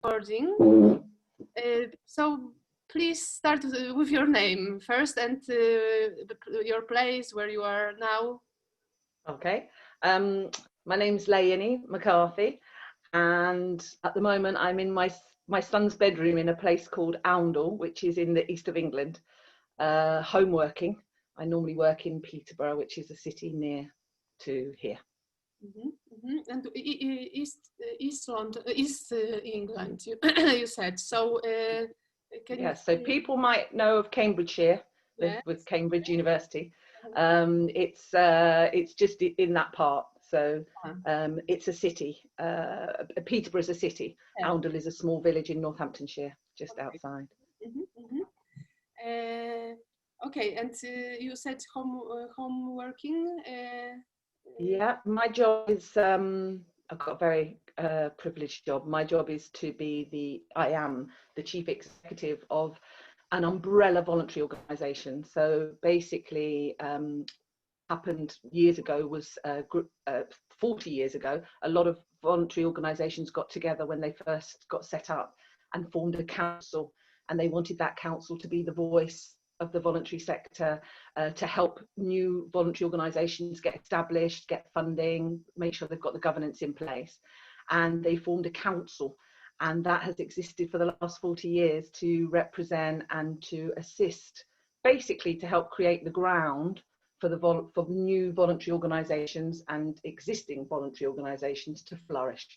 recording. So please start with your name first and your place where you are now. Okay. My name's Leonie McCarthy, and at the moment I'm in my son's bedroom in a place called Oundle, which is in the east of England. Home working. I normally work in Peterborough, which is a city near to here. And East London, East England, you said. So So people might know of Cambridgeshire, with Cambridge University. It's just in that part. So it's a city. Peterborough is a city. Oundle is a small village in Northamptonshire, just outside. Okay, and you said home working. Yeah, my job is, I've got a very privileged job. My job is to be I am the chief executive of an umbrella voluntary organisation. So basically, happened years ago was 40 years ago, a lot of voluntary organisations got together when they first got set up and formed a council, and they wanted that council to be the voice of the voluntary sector, to help new voluntary organisations get established, get funding, make sure they've got the governance in place. And they formed a council, and that has existed for the last 40 years to represent and to assist, basically to help create the ground for new voluntary organisations and existing voluntary organisations to flourish.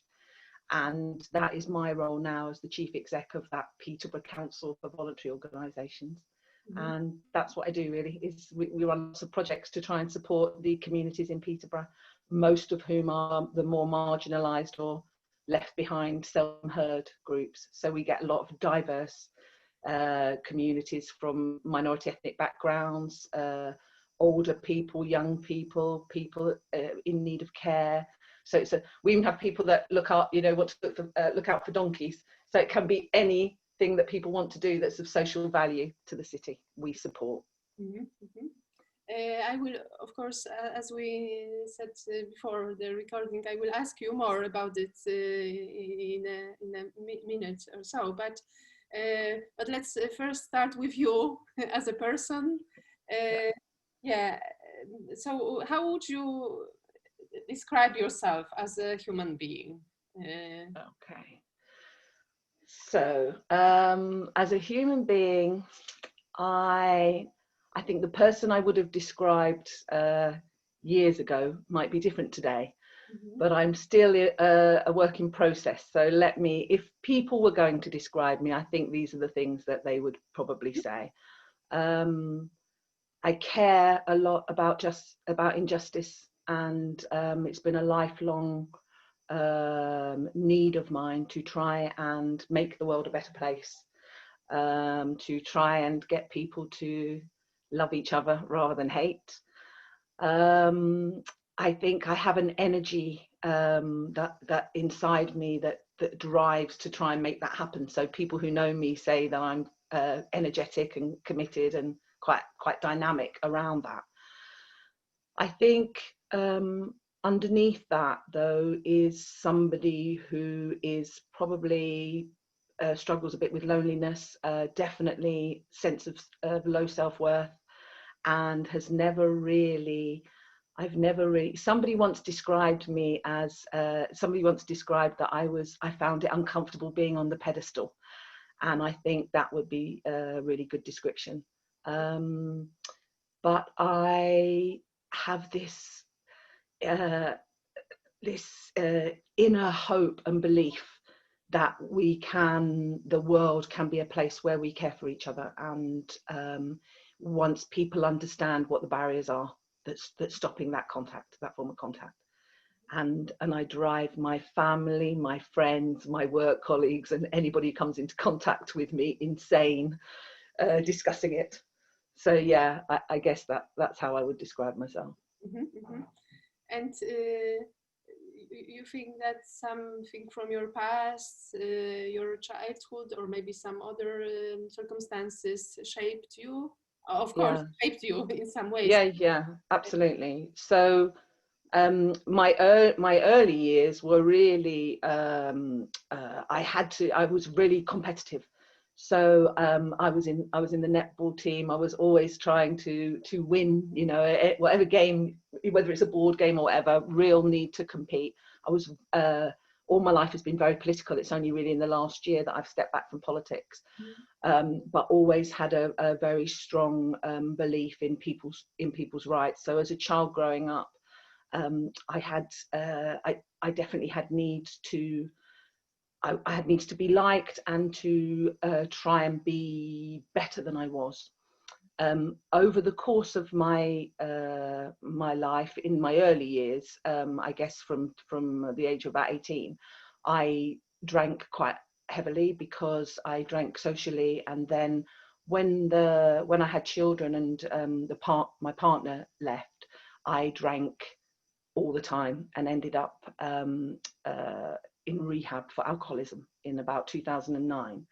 And that is my role now as the chief exec of that Peterborough Council for Voluntary Organisations. And that's what I do really, is we run lots of projects to try and support the communities in Peterborough, most of whom are the more marginalised or left behind, seldom heard groups. So we get a lot of diverse communities from minority ethnic backgrounds, older people, young people, people in need of care. So we even have people that want to look out for donkeys. So it can be anything that people want to do that's of social value to the city, we support. I will, of course, as we said before the recording, I will ask you more about it in a minute or so. But let's first start with you as a person. So how would you describe yourself as a human being? Okay. So as a human being, I think the person I would have described years ago might be different today, but I'm still a work in process. So if people were going to describe me, I think these are the things that they would probably say. I care a lot about injustice, and it's been a lifelong need of mine to try and make the world a better place, to try and get people to love each other rather than hate. I think I have an energy that inside me that drives to try and make that happen. So people who know me say that I'm energetic and committed and quite dynamic around that. I think underneath that, though, is somebody who is probably struggles a bit with loneliness, definitely sense of low self-worth, and somebody once described me as that I found it uncomfortable being on the pedestal, and I think that would be a really good description. But I have this inner hope and belief that the world can be a place where we care for each other, and once people understand what the barriers are that's stopping that form of contact, and I drive my family, my friends, my work colleagues, and anybody who comes into contact with me insane discussing it. So yeah, I guess that's how I would describe myself. And you think that something from your past, your childhood, or maybe some other circumstances shaped you? Of course, shaped you in some ways. Yeah, absolutely. So My early years were really, I was really competitive. So I was in the netball team. I was always trying to win, you know, whatever game, whether it's a board game or whatever, real need to compete. I was, all my life has been very political. It's only really in the last year that I've stepped back from politics, but always had a very strong belief in people's rights. So as a child growing up, I definitely had needs to, I had needs to be liked and to try and be better than I was. Over the course of my my life, in my early years, I guess from the age of about 18, I drank quite heavily because I drank socially, and then when I had children and my partner left, I drank all the time and ended up in rehab for alcoholism in about 2009.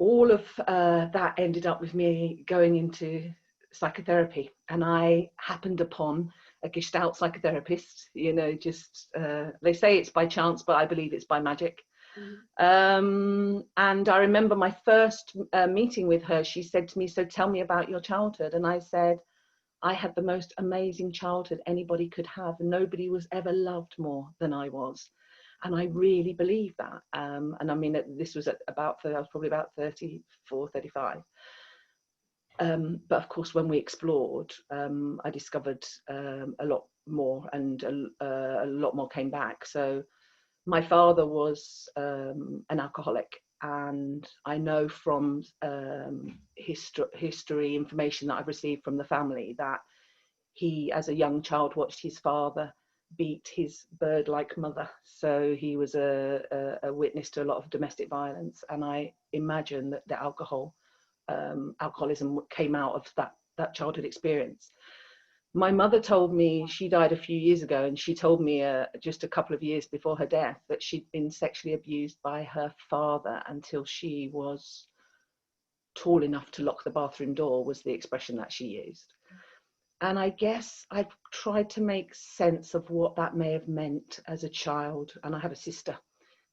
All of that ended up with me going into psychotherapy, and I happened upon a Gestalt psychotherapist. You know, just they say it's by chance, but I believe it's by magic. And I remember my first meeting with her. She said to me, "So tell me about your childhood." And I said, "I had the most amazing childhood anybody could have. Nobody was ever loved more than I was." And I really believe that. And I mean, this was I was probably about 34, 35. But of course, when we explored, I discovered a lot more, and a lot more came back. So my father was an alcoholic, and I know from history information that I've received from the family that he, as a young child, watched his father beat his bird-like mother. So he was a witness to a lot of domestic violence. And I imagine that the alcoholism came out of that childhood experience. My mother told me, she died a few years ago, and she told me just a couple of years before her death that she'd been sexually abused by her father until she was tall enough to lock the bathroom door, was the expression that she used. And I guess I've tried to make sense of what that may have meant as a child. And I have a sister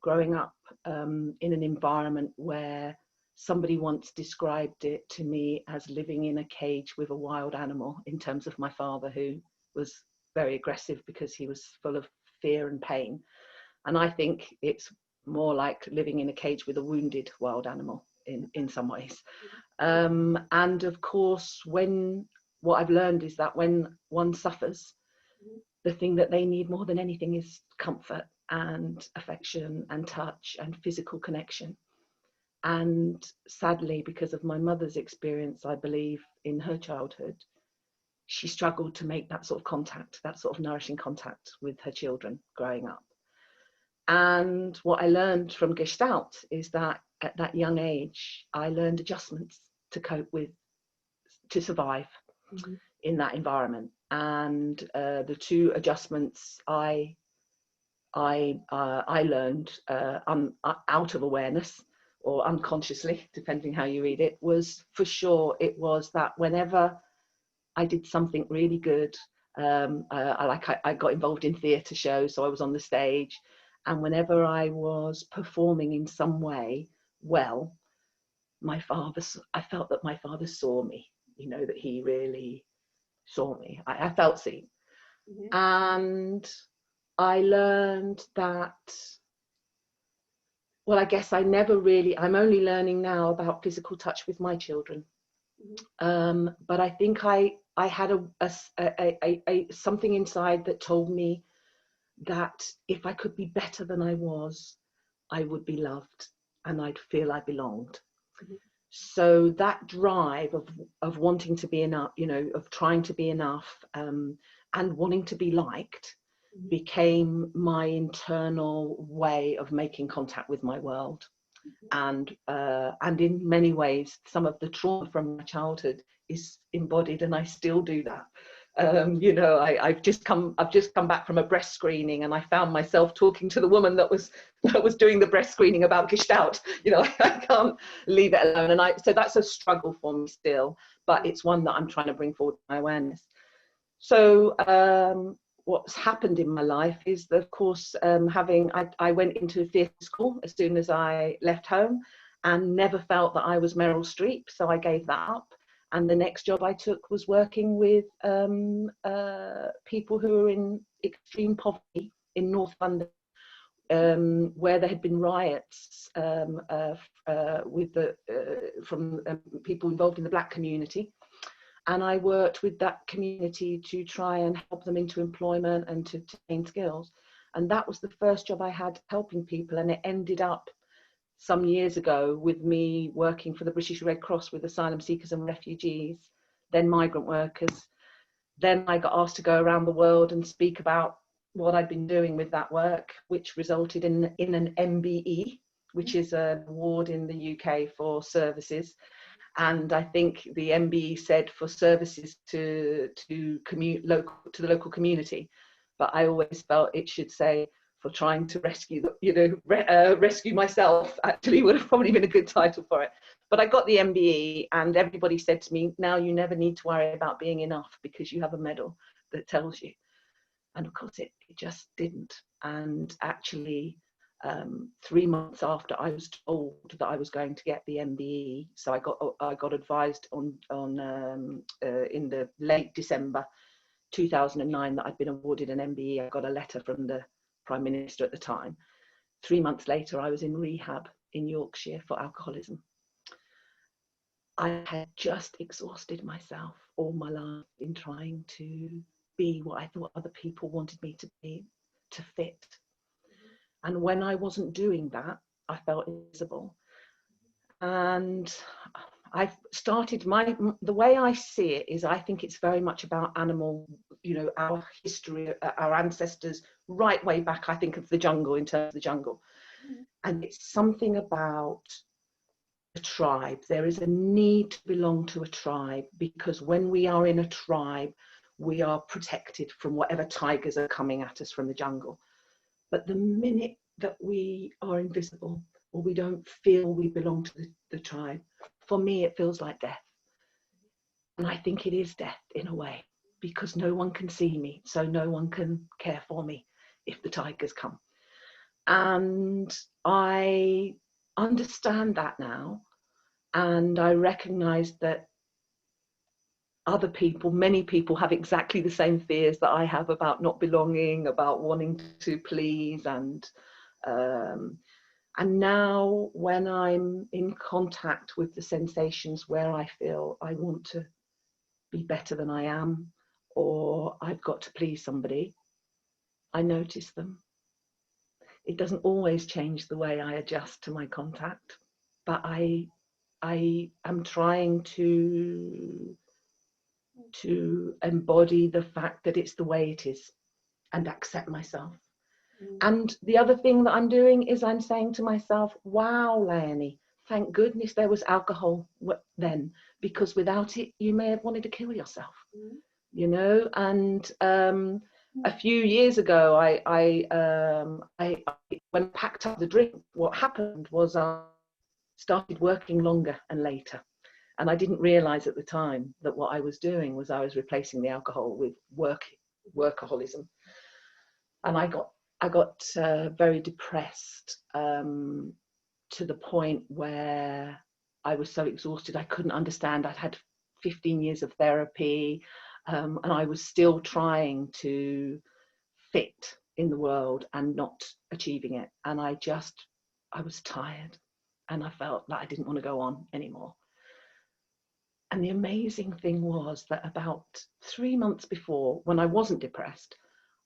growing up in an environment where somebody once described it to me as living in a cage with a wild animal, in terms of my father, who was very aggressive because he was full of fear and pain. And I think it's more like living in a cage with a wounded wild animal in some ways. And of course, what I've learned is that when one suffers, the thing that they need more than anything is comfort and affection and touch and physical connection. And sadly, because of my mother's experience, I believe, in her childhood, she struggled to make that sort of contact, that sort of nourishing contact with her children growing up. And what I learned from Gestalt is that at that young age, I learned adjustments to cope with, to survive in that environment. And the two adjustments I learned out of awareness or unconsciously, depending how you read it, was for sure, it was that whenever I did something really good, I got involved in theatre shows, so I was on the stage, and whenever I was performing in some way well, I felt that my father saw me, you know, that he really saw me. I felt seen. And I learned that, well, I guess I'm only learning now about physical touch with my children. But I think I had a something inside that told me that if I could be better than I was, I would be loved and I'd feel I belonged. So that drive of wanting to be enough, you know, of trying to be enough, and wanting to be liked, became my internal way of making contact with my world. And in many ways, some of the trauma from my childhood is embodied, and I still do that. You know, I've just come back from a breast screening, and I found myself talking to the woman that was doing the breast screening about Gestalt. You know, I can't leave it alone, and so that's a struggle for me still, but it's one that I'm trying to bring forward my awareness. So what's happened in my life is that, of course, I went into theatre school as soon as I left home, and never felt that I was Meryl Streep, so I gave that up. And the next job I took was working with people who were in extreme poverty in North London, where there had been riots from people involved in the Black community. And I worked with that community to try and help them into employment and to gain skills. And that was the first job I had helping people. And it ended up some years ago with me working for the British Red Cross with asylum seekers and refugees, then migrant workers. Then I got asked to go around the world and speak about what I'd been doing with that work, which resulted in an MBE, which is an award in the UK for services. And I think the MBE said for services to the local community, but I always felt it should say for trying to rescue myself. Actually, would have probably been a good title for it. But I got the MBE, and everybody said to me, now you never need to worry about being enough because you have a medal that tells you. And of course it just didn't. And actually, 3 months after I was told that I was going to get the MBE, so I got advised in the late December 2009 that I'd been awarded an MBE. I got a letter from the Prime Minister at the time. 3 months later, I was in rehab in Yorkshire for alcoholism. I had just exhausted myself all my life in trying to be what I thought other people wanted me to be, to fit. And when I wasn't doing that, I felt invisible. And I've started the way I see it is I think it's very much about animal, our history, our ancestors, right way back, I think of the jungle, in terms of the jungle. And it's something about a tribe. There is a need to belong to a tribe, because when we are in a tribe, we are protected from whatever tigers are coming at us from the jungle. But the minute that we are invisible, or we don't feel we belong to the tribe, for me it feels like death. And I think it is death in a way, because no one can see me, so no one can care for me if the tigers come. And I understand that now, and I recognize that other people, many people, have exactly the same fears that I have about not belonging, about wanting to please. And now when I'm in contact with the sensations where I feel I want to be better than I am, or I've got to please somebody, I notice them. It doesn't always change the way I adjust to my contact, but I am trying to embody the fact that it's the way it is and accept myself. And the other thing that I'm doing is I'm saying to myself, wow, Leonie, thank goodness there was alcohol then, because without it, you may have wanted to kill yourself, And a few years ago, when I packed up the drink, what happened was I started working longer and later. And I didn't realize at the time that what I was doing was I was replacing the alcohol with workaholism. And I got very depressed to the point where I was so exhausted I couldn't understand. I'd had 15 years of therapy, and I was still trying to fit in the world and not achieving it. And I was tired, and I felt that I didn't want to go on anymore. And the amazing thing was that about 3 months before, when I wasn't depressed,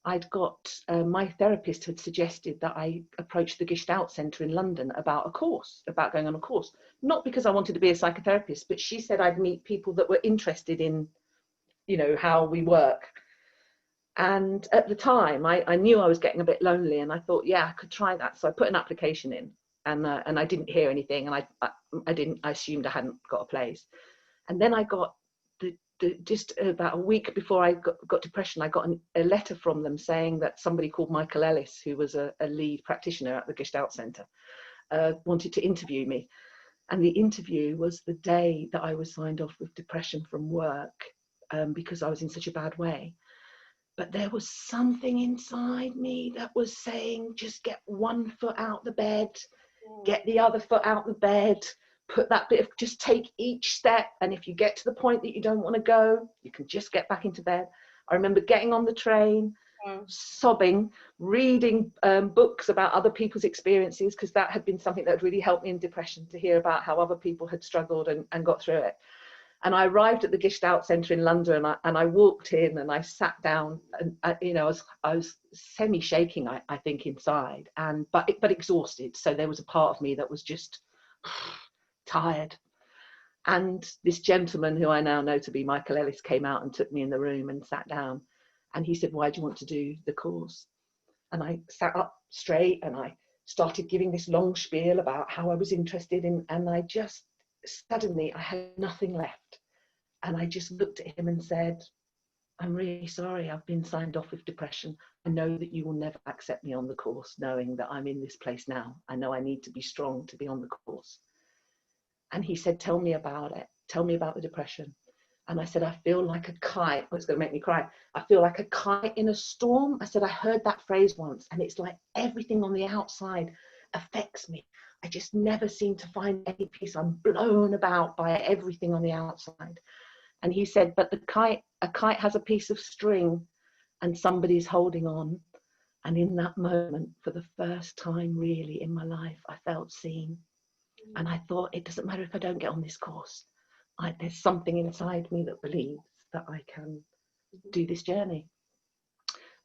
I'd got, my therapist had suggested that I approach the Gestalt Centre in London about going on a course. Not because I wanted to be a psychotherapist, but she said I'd meet people that were interested in, how we work. And at the time, I knew I was getting a bit lonely, and I thought, yeah, I could try that. So I put an application in, and I didn't hear anything, and I assumed I hadn't got a place. And then I got just about a week before I got depression, I got a letter from them saying that somebody called Michael Ellis, who was a lead practitioner at the Gestalt Centre, wanted to interview me. And the interview was the day that I was signed off with depression from work, because I was in such a bad way. but there was something inside me that was saying, just get one foot out the bed, get the other foot out the bed, put that bit of, just take each step. And if you get to the point that you don't want to go, you can just get back into bed. I remember getting on the train, sobbing, reading books about other people's experiences, because that had been something that had really helped me in depression, to hear about how other people had struggled and got through it. And I arrived at the Gestalt Centre in London, and I walked in and I sat down, and you know, I was semi-shaking, I think, inside, but exhausted. So there was a part of me that was just tired. And this gentleman, who I now know to be Michael Ellis, came out and took me in the room and sat down. And he said, "Why do you want to do the course?" And I sat up straight and I started giving this long spiel about how I was interested in, and I just suddenly, I had nothing left. And I just looked at him and said, "I'm really sorry, I've been signed off with depression. I know that you will never accept me on the course, knowing that I'm in this place now. I know I need to be strong to be on the course." And he said, "Tell me about it. Tell me about the depression." And I said, "I feel like a kite." Oh, it's going to make me cry. "I feel like a kite in a storm." I said, "I heard that phrase once, and it's like everything on the outside affects me. I just never seem to find any peace. I'm blown about by everything on the outside." And he said, "But a kite has a piece of string, and somebody's holding on." And in that moment, for the first time really in my life, I felt seen. And I thought, it doesn't matter if I don't get on this course. There's something inside me that believes that I can do this journey.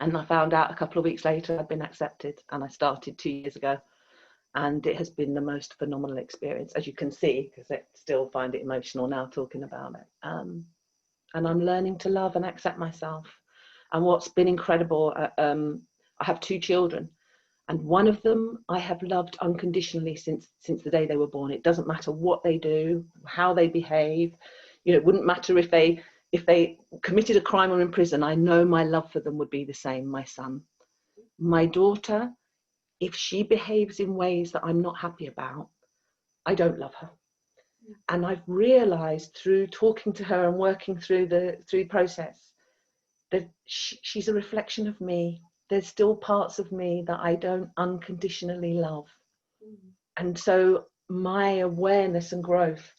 And I found out a couple of weeks later I'd been accepted, and I started 2 years ago. And it has been the most phenomenal experience, as you can see, because I still find it emotional now talking about it. And I'm learning to love and accept myself. And what's been incredible, I have 2 children, and one of them I have loved unconditionally since the day they were born. It doesn't matter what they do, how they behave. You know, it wouldn't matter if they committed a crime or in prison. I know my love for them would be the same. My son, my daughter, if she behaves in ways that I'm not happy about, I don't love her. And I've realized through talking to her and working through the process that she's a reflection of me. There's still parts of me that I don't unconditionally love. And so my awareness and growth,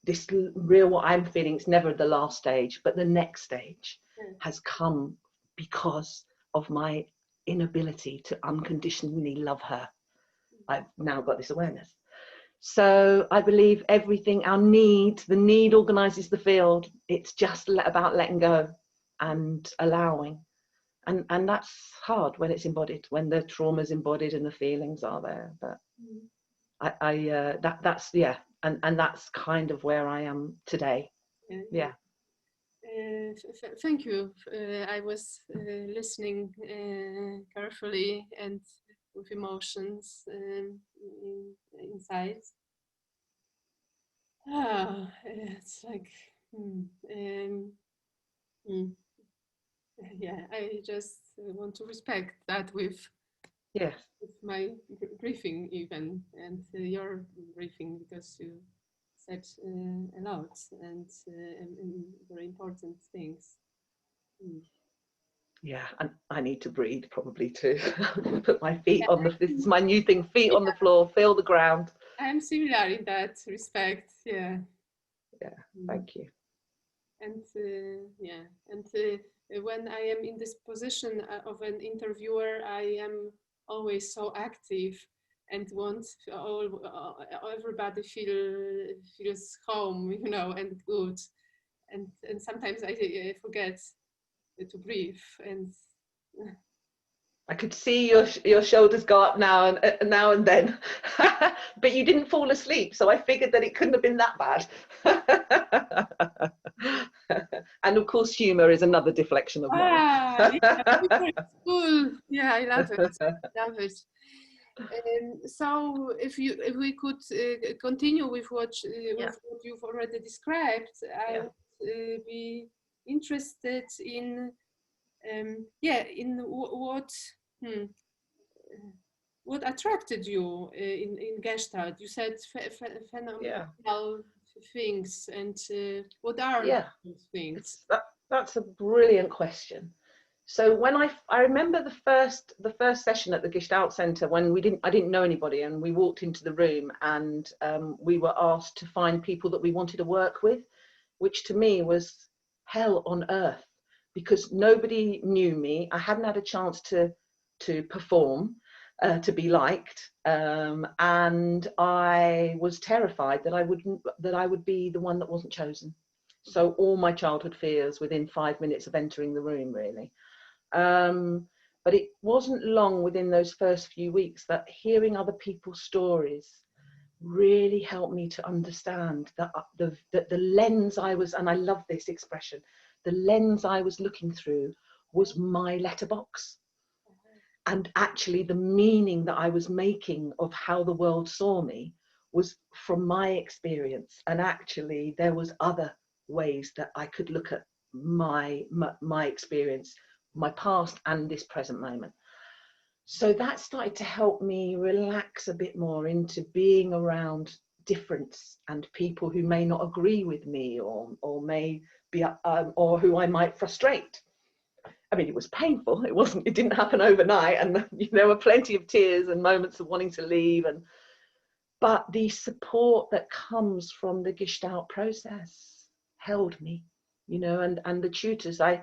this real, what I'm feeling, it's never the last stage, but the next stage has come because of my inability to unconditionally love her. I've now got this awareness. So I believe everything, the need organizes the field. It's just about letting go and allowing. And that's hard when it's embodied, when the trauma's embodied and the feelings are there. But that's and that's kind of where I am today. Yeah. Thank you. I was listening carefully and with emotions inside. It's like, yeah, I just want to respect that with my briefing even, and your briefing, because you said a lot and very important things. Yeah, and I need to breathe probably too. Put my feet on this is my new thing, feet on the floor, feel the ground. I'm similar in that respect, yeah. Yeah, thank you. And when I am in this position of an interviewer, I am always so active and want everybody feels home, you know, and good. And sometimes I forget to breathe. And I could see your shoulders go up now and then, but you didn't fall asleep, so I figured that it couldn't have been that bad. And of course, humour is another deflection of mine. Yeah, cool. Yeah, I love it. Love it. So, if we could continue with what you've already described, I would be interested in what attracted you in Gestalt. You said phenomenal things, and what are those things? That's a brilliant question. So when I remember the first session at the Gestalt Center, when I didn't know anybody, and we walked into the room, and we were asked to find people that we wanted to work with, which to me was hell on earth, because nobody knew me. I hadn't had a chance to perform, to be liked, and I was terrified that I would be the one that wasn't chosen. So all my childhood fears within 5 minutes of entering the room, really. But it wasn't long within those first few weeks that hearing other people's stories really helped me to understand that the lens I was, and I love this expression, the lens I was looking through was my letterbox. And actually the meaning that I was making of how the world saw me was from my experience. And actually there was other ways that I could look at my experience, my past and this present moment. So that started to help me relax a bit more into being around difference and people who may not agree with me, or may be or who I might frustrate. I mean, it was painful. It didn't happen overnight, and there were plenty of tears and moments of wanting to leave, but the support that comes from the Gestalt process held me, and the tutors, I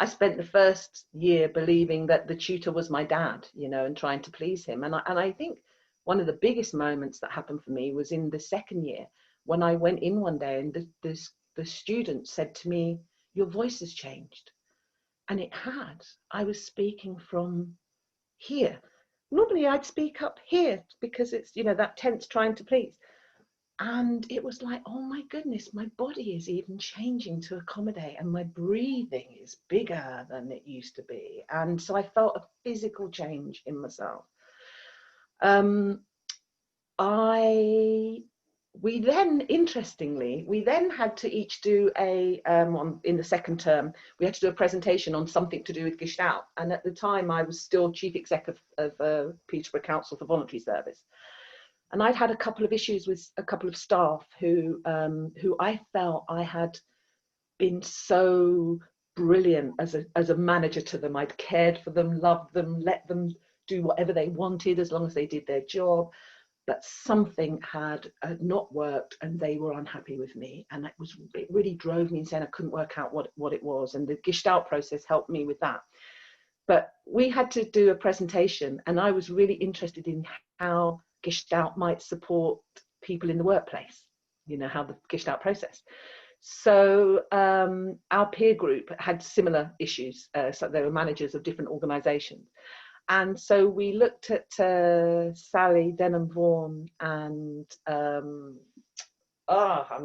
spent the first year believing that the tutor was my dad, and trying to please him. And I think one of the biggest moments that happened for me was in the second year, when I went in one day and the student said to me, "Your voice has changed." And it had. I was speaking from here. Normally I'd speak up here because it's, that tense trying to please. And it was like, oh my goodness, my body is even changing to accommodate, and my breathing is bigger than it used to be. And so I felt a physical change in myself. We then, interestingly, had to each do in the second term, we had to do a presentation on something to do with Gestalt. And at the time I was still chief exec of Peterborough Council for Voluntary Service. And I'd had a couple of issues with a couple of staff who I felt I had been so brilliant as a manager to them. I'd cared for them, loved them, let them do whatever they wanted as long as they did their job. But something had not worked, and they were unhappy with me, and it really drove me insane. I couldn't work out what it was, and the Gestalt process helped me with that. But we had to do a presentation, and I was really interested in how Gestalt might support people in the workplace, how the Gestalt process. So our peer group had similar issues. So they were managers of different organizations. And so we looked at Sally Denham-Vaughan and, I'm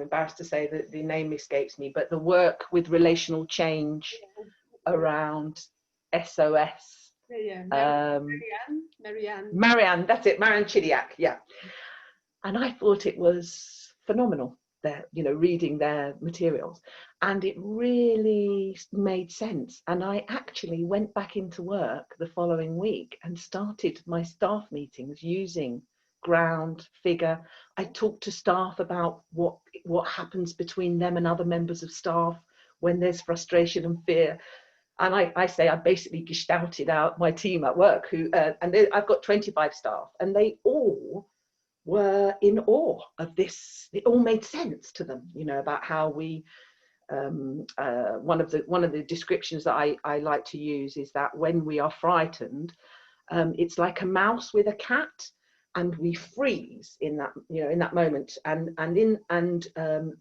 embarrassed to say that the name escapes me, but the work with relational change around SOS. Marianne, that's it, Marianne Chidiac, yeah. And I thought it was phenomenal, reading their materials, and it really made sense. And I actually went back into work the following week and started my staff meetings using ground, figure. I talked to staff about what happens between them and other members of staff when there's frustration and fear. And I say I basically gestalted out my team at work, I've got 25 staff, and they all were in awe of this. It all made sense to them, about how we, one of the descriptions that I like to use is that when we are frightened, it's like a mouse with a cat, and we freeze in that moment, and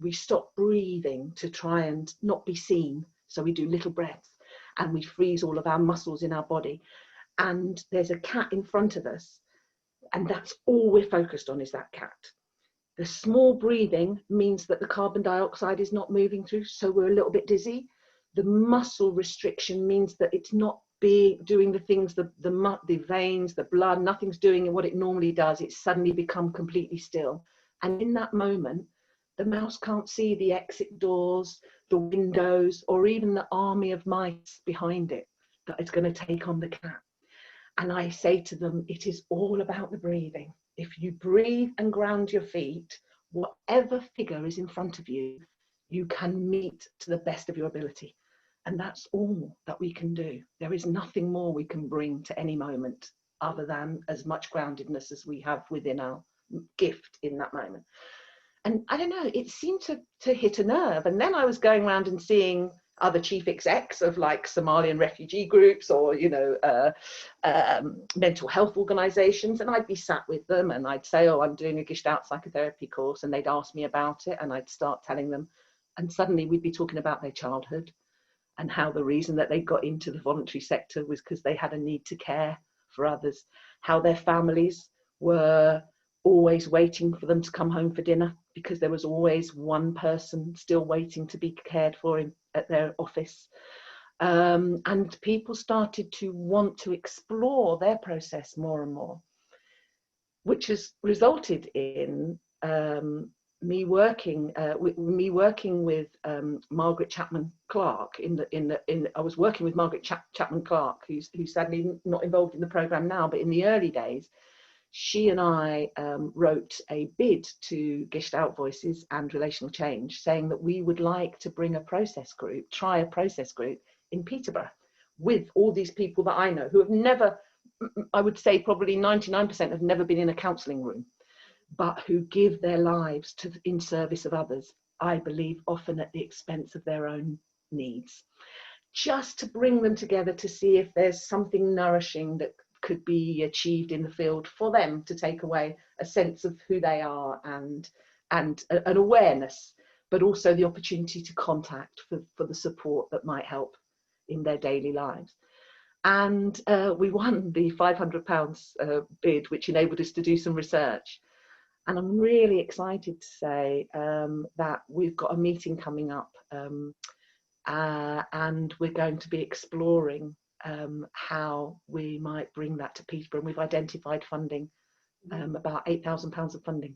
we stop breathing to try and not be seen. So we do little breaths, and we freeze all of our muscles in our body. And there's a cat in front of us, and that's all we're focused on, is that cat. The small breathing means that the carbon dioxide is not moving through, so we're a little bit dizzy. The muscle restriction means that it's not doing the things, the veins, the blood, nothing's doing what it normally does. It's suddenly become completely still. And in that moment, the mouse can't see the exit doors, the windows, or even the army of mice behind it that is going to take on the cat. And I say to them, it is all about the breathing. If you breathe and ground your feet, whatever figure is in front of you, you can meet to the best of your ability. And that's all that we can do. There is nothing more we can bring to any moment other than as much groundedness as we have within our gift in that moment. And I don't know, it seemed to hit a nerve. And then I was going around and seeing other chief execs of like Somalian refugee groups or, you know, mental health organizations. And I'd be sat with them and I'd say, oh, I'm doing a Gestalt psychotherapy course. And they'd ask me about it and I'd start telling them. And suddenly we'd be talking about their childhood and how the reason that they got into the voluntary sector was because they had a need to care for others, how their families were always waiting for them to come home for dinner because there was always one person still waiting to be cared for at their office. And people started to want to explore their process more and more, which has resulted in me working with Margaret Chapman Clark I was working with Margaret Chapman Clark, who's sadly not involved in the program now, but in the early days, she and I wrote a bid to Gestalt Voices and Relational Change, saying that we would like to bring try a process group in Peterborough with all these people that I know who have never, I would say probably 99% have never been in a counselling room, but who give their lives in service of others, I believe often at the expense of their own needs. Just to bring them together to see if there's something nourishing that could be achieved in the field for them to take away a sense of who they are and an awareness, but also the opportunity to contact for the support that might help in their daily lives. And we won the £500 bid, which enabled us to do some research. And I'm really excited to say that we've got a meeting coming up and we're going to be exploring how we might bring that to Peterborough. And we've identified funding, about £8,000 of funding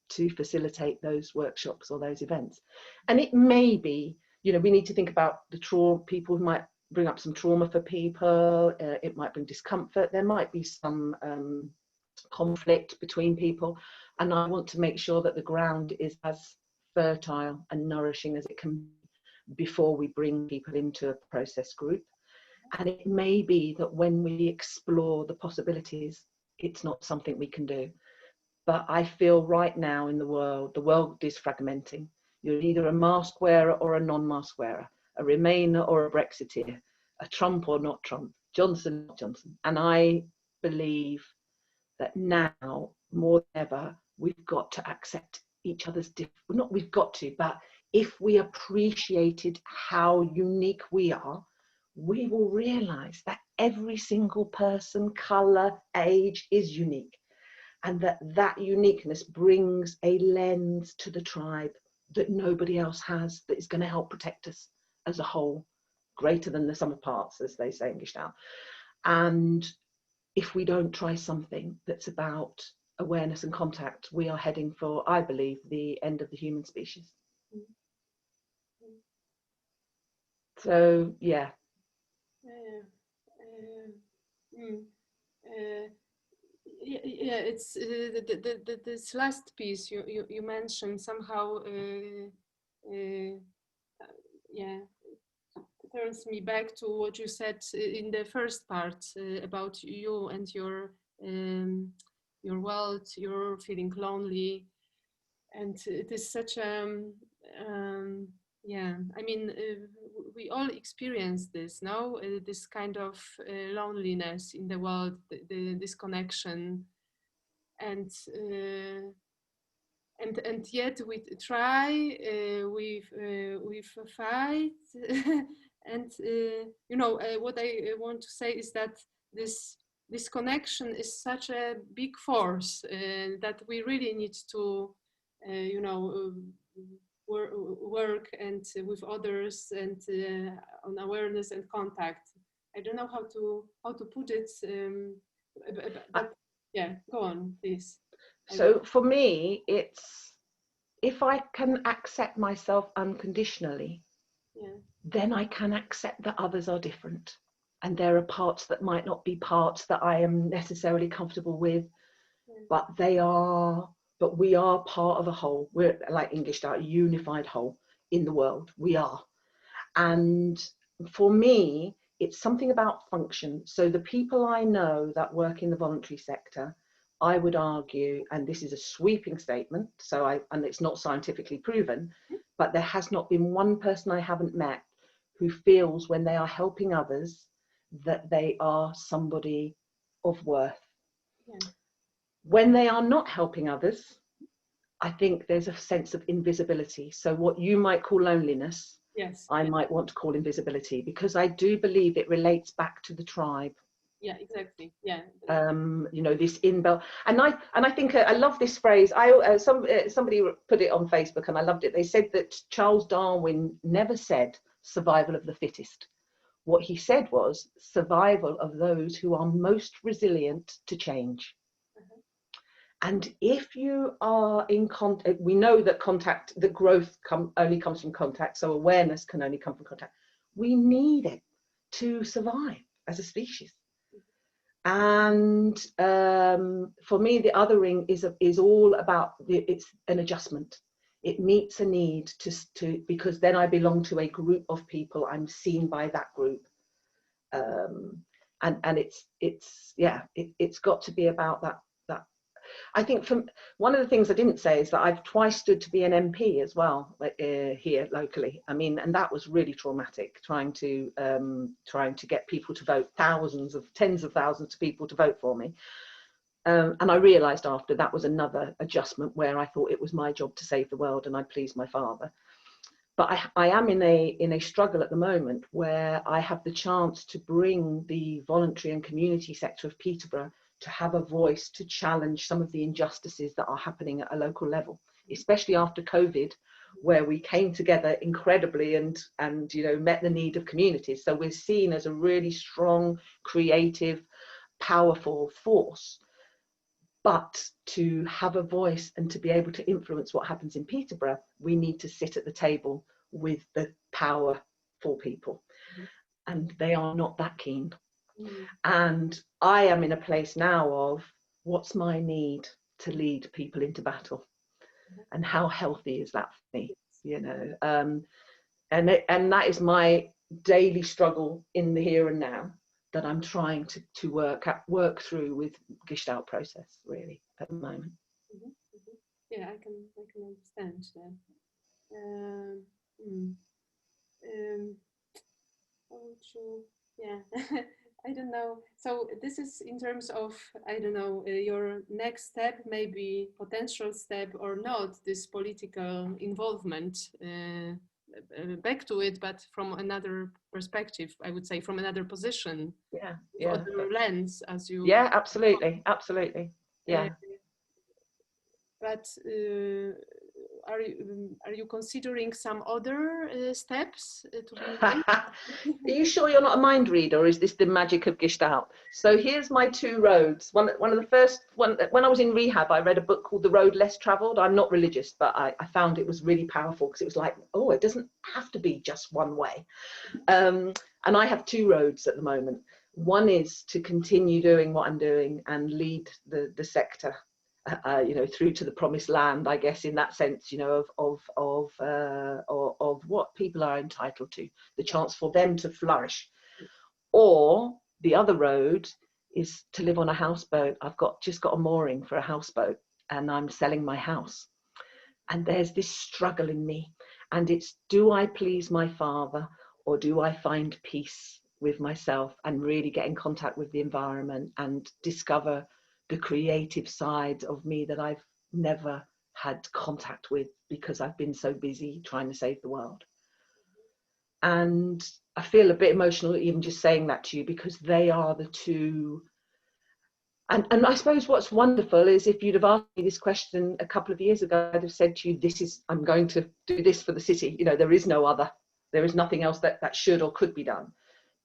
to facilitate those workshops or those events. And it may be, you know, we need to think about the trauma, people who might bring up some trauma for people, it might bring discomfort, there might be some conflict between people. And I want to make sure that the ground is as fertile and nourishing as it can be before we bring people into a process group. And it may be that when we explore the possibilities, it's not something we can do. But I feel right now in the world is fragmenting. You're either a mask wearer or a non-mask wearer, a Remainer or a Brexiteer, a Trump or not Trump, Johnson or not Johnson. And I believe that now more than ever, we've got to accept each other's not we've got to, but if we appreciated how unique we are, we will realize that every single person, color, age is unique, and that uniqueness brings a lens to the tribe that nobody else has, that is going to help protect us as a whole, greater than the sum of parts, as they say in Gestalt. And if we don't try something that's about awareness and contact, we are heading for, I believe, the end of the human species. So, yeah. Yeah, it's this last piece you mentioned somehow, yeah, turns me back to what you said in the first part about you and your world, you're feeling lonely, and it is such a yeah, I mean, we all experience this, no? This kind of loneliness in the world, the disconnection, and yet we try, we fight, and you know, what I want to say is that this connection is such a big force that we really need to, you know, work and with others and on awareness and contact. I don't know how to put it, but yeah, go on, please. So for me, it's if I can accept myself unconditionally, yeah, then I can accept that others are different. And there are parts that might not be parts that I am necessarily comfortable with, yeah, but we are part of a whole. We're like in Gestalt, a unified whole in the world. We are. And for me, it's something about function. So the people I know that work in the voluntary sector, I would argue, and this is a sweeping statement, and it's not scientifically proven, but there has not been one person I haven't met who feels when they are helping others that they are somebody of worth. Yeah. When they are not helping others, I think there's a sense of invisibility. So what you might call loneliness, yes, I might want to call invisibility, because I do believe it relates back to the tribe. Yeah, exactly. Yeah. You know, this inbuilt, and I think I love this phrase. Somebody put it on Facebook, and I loved it. They said that Charles Darwin never said survival of the fittest. What he said was survival of those who are most resilient to change. And if you are in contact, we know that that growth only comes from contact, so awareness can only come from contact. We need it to survive as a species. And for me, the othering is all about it's an adjustment. It meets a need because then I belong to a group of people. I'm seen by that group, and it's got to be about that. I think one of the things I didn't say is that I've twice stood to be an MP as well here locally. I mean, and that was really traumatic, trying to get people to vote, tens of thousands of people to vote for me. And I realised after that was another adjustment where I thought it was my job to save the world and I pleased my father. But I am in a struggle at the moment where I have the chance to bring the voluntary and community sector of Peterborough to have a voice to challenge some of the injustices that are happening at a local level, especially after COVID, where we came together incredibly and you know, met the need of communities. So we're seen as a really strong, creative, powerful force. But to have a voice and to be able to influence what happens in Peterborough, we need to sit at the table with the powerful people. And they are not that keen. And I am in a place now of what's my need to lead people into battle, and how healthy is that for me, you know? And that is my daily struggle in the here and now that I'm trying to work through with Gestalt process really at the moment. Yeah, I can understand that. Yeah. I don't know. So this is in terms of, I don't know, your next step, maybe potential step or not, this political involvement, back to it, but from another perspective, I would say, from another position. Yeah. Other lens, as you. Yeah, absolutely. Absolutely. Yeah. But are you considering some other steps to be made? Are you sure you're not a mind reader, or is this the magic of Gestalt? So here's my two roads. One of the first when I was in rehab, I read a book called The Road Less Travelled. I'm not religious, but I found it was really powerful because it was like, oh, it doesn't have to be just one way. And I have two roads at the moment. One is to continue doing what I'm doing and lead the sector, you know, through to the promised land, I guess, in that sense, you know, of what people are entitled to, the chance for them to flourish. Or the other road is to live on a houseboat. I've just got a mooring for a houseboat, and I'm selling my house. And there's this struggle in me, and it's, do I please my father, or do I find peace with myself and really get in contact with the environment and discover the creative side of me that I've never had contact with because I've been so busy trying to save the world. And I feel a bit emotional even just saying that to you, because they are the two. And I suppose what's wonderful is, if you'd have asked me this question a couple of years ago, I'd have said to you, I'm going to do this for the city. You know, there is no other. There is nothing else that should or could be done.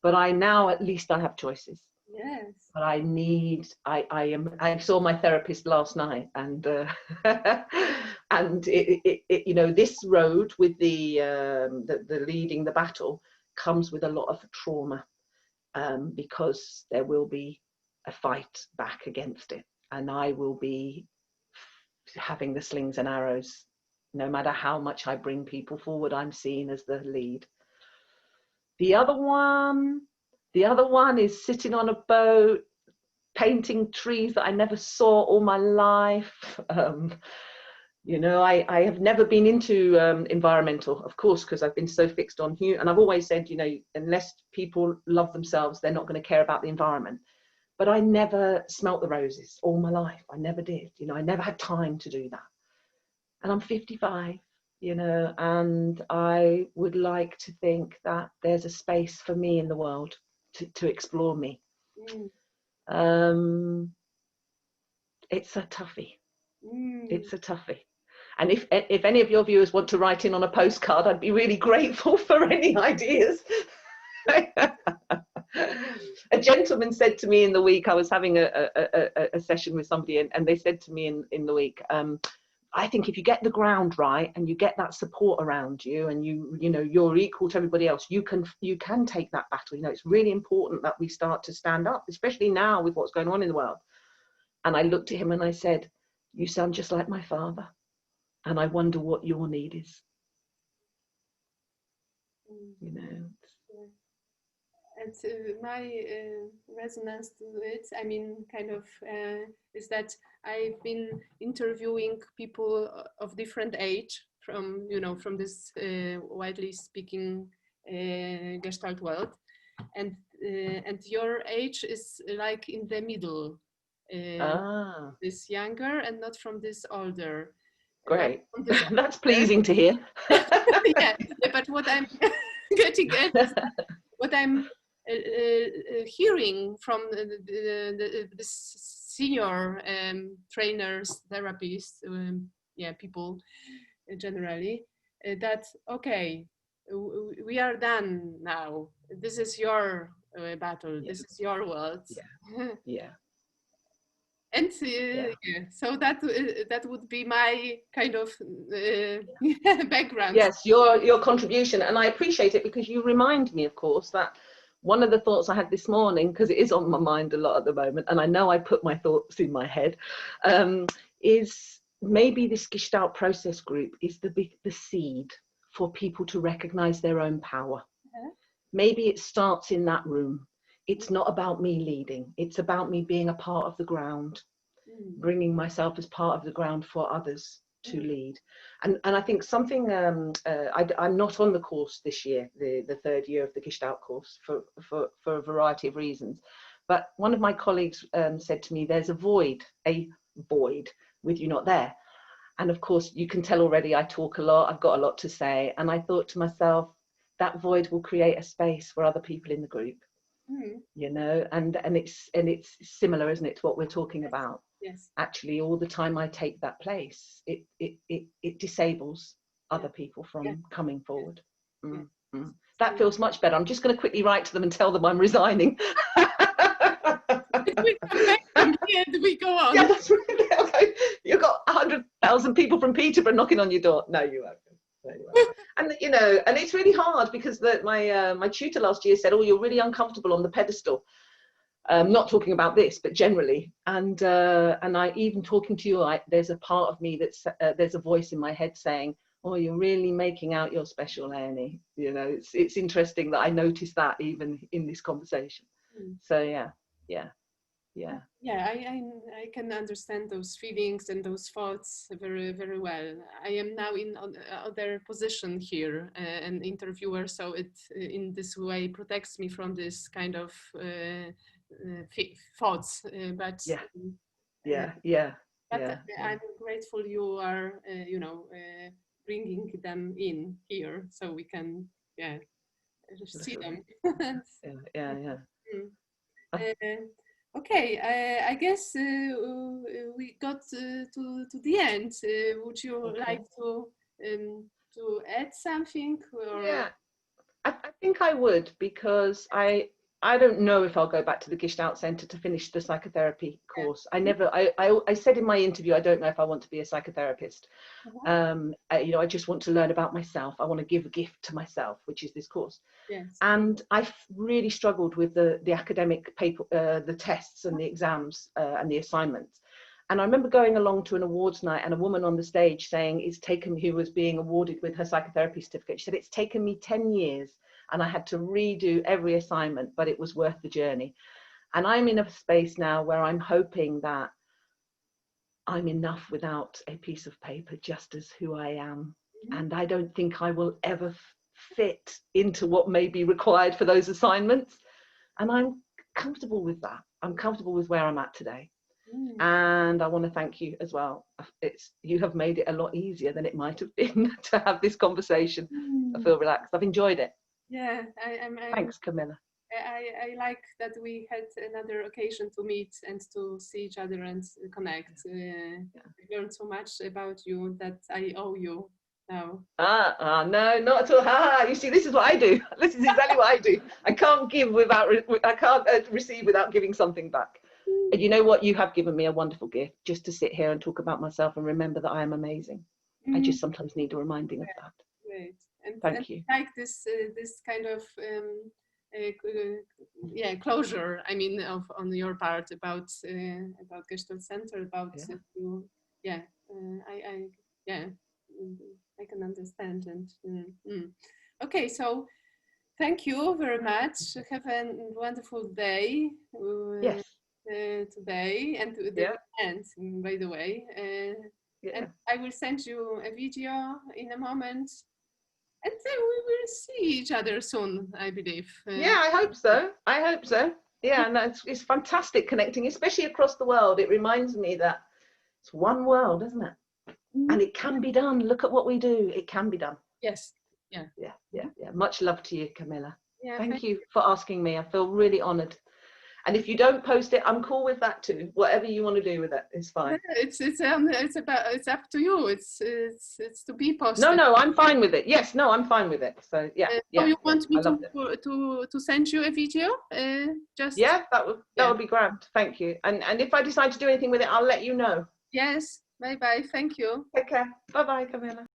But at least I have choices. Yes. But I saw my therapist last night, and and it, you know, this road with the leading the battle comes with a lot of trauma, because there will be a fight back against it, and I will be having the slings and arrows. No matter how much I bring people forward, I'm seen as the lead. The other one is sitting on a boat, painting trees that I never saw all my life. You know, I have never been into environmental, of course, because I've been so fixed on human. And I've always said, you know, unless people love themselves, they're not going to care about the environment. But I never smelt the roses all my life. I never did. You know, I never had time to do that. And I'm 55, you know, and I would like to think that there's a space for me in the world to explore me. It's a toughie. It's a toughie. And if any of your viewers want to write in on a postcard, I'd be really grateful for any ideas. A gentleman said to me in the week, I was having a session with somebody, and they said to me in the week, I think if you get the ground right and you get that support around you, and you know you're equal to everybody else, you can take that battle. You know, it's really important that we start to stand up, especially now with what's going on in the world. And I looked at him and I said, you sound just like my father, and I wonder what your need is. You know. And my resonance to it, I mean, kind of, is that I've been interviewing people of different age from, you know, from this widely speaking Gestalt world, and your age is like in the middle. This younger and not from this older. Great. This that's pleasing to hear. Yeah, but what I'm getting at is what I'm hearing from the senior trainers, therapists, people generally, that okay, we are done now. This is your battle. This is your world. Yeah. And so that would be my kind of background. Yes, your contribution, and I appreciate it, because you remind me, of course, that one of the thoughts I had this morning, because it is on my mind a lot at the moment, and I know I put my thoughts in my head, is maybe this Gestalt process group is the seed for people to recognize their own power. Maybe it starts in that room. It's not about me leading. It's about me being a part of the ground, bringing myself as part of the ground for others to lead. And I think something, I'm not on the course this year, the third year of the Gestalt course, for a variety of reasons. But one of my colleagues said to me, there's a void with you not there. And of course, you can tell already I talk a lot, I've got a lot to say. And I thought to myself, that void will create a space for other people in the group. You know, and it's similar, isn't it, to what we're talking about? Yes. Actually, all the time I take that place, it disables other people from coming forward. That feels much better. I'm just going to quickly write to them and tell them I'm resigning. We come back from here and we go on. Yeah, that's really okay. You've got 100,000 people from Peterborough knocking on your door. No, you won't. And you know, and it's really hard, because my tutor last year said, oh, you're really uncomfortable on the pedestal. Not talking about this, but generally. And I, even talking to you, there's a part of me that's there's a voice in my head saying, oh, you're really making out you're special, Leonie. You know, it's interesting that I noticed that even in this conversation. So yeah, I can understand those feelings and those thoughts very, very well. I am now in other position here, an interviewer, so it in this way protects me from this kind of thoughts. But I'm grateful you are, you know, bringing them in here, so we can see them. yeah. Okay, I guess we got to the end. Would you like to add something? Or? Yeah, I think I would, because I don't know if I'll go back to the Gestalt Centre to finish the psychotherapy course. I said in my interview, I don't know if I want to be a psychotherapist. You know, I just want to learn about myself. I want to give a gift to myself, which is this course. Yes. And I've really struggled with the academic paper, the tests and the exams and the assignments. And I remember going along to an awards night, and a woman on the stage saying, who was being awarded with her psychotherapy certificate, she said, it's taken me 10 years and I had to redo every assignment, but it was worth the journey. And I'm in a space now where I'm hoping that I'm enough without a piece of paper, just as who I am. And I don't think I will ever fit into what may be required for those assignments. And I'm comfortable with that. I'm comfortable with where I'm at today. And I want to thank you as well. You have made it a lot easier than it might have been to have this conversation. I feel relaxed. I've enjoyed it. Yeah, Thanks, Camilla. I like that we had another occasion to meet and to see each other and connect. I learned so much about you that I owe you now. No, not at all. You see, this is what I do. This is exactly what I do. I can't give without, I can't receive without giving something back. And you know what? You have given me a wonderful gift, just to sit here and talk about myself and remember that I am amazing. I just sometimes need a reminding of that. Great. Thank you. Like this kind of closure. I mean, on your part about Gestalt Center, about you. I can understand. And okay, so thank you very much. Have a wonderful day. Yes. Today and the end, by the way. And I will send you a video in a moment. And then we will see each other soon, I believe. Yeah, I hope so. I hope so. Yeah, and it's fantastic connecting, especially across the world. It reminds me that it's one world, isn't it? And it can be done. Look at what we do. It can be done. Yes. Yeah. Much love to you, Camilla. Yeah, thank you for asking me. I feel really honoured. And if you don't post it, I'm cool with that too. Whatever you want to do with it is fine. It's up to you. It's to be posted. No, I'm fine with it. Yes, no, I'm fine with it. So So you want me to send you a video? Just that would be grand. Thank you. And if I decide to do anything with it, I'll let you know. Yes. Bye bye. Thank you. Take care. Bye bye, Camilla.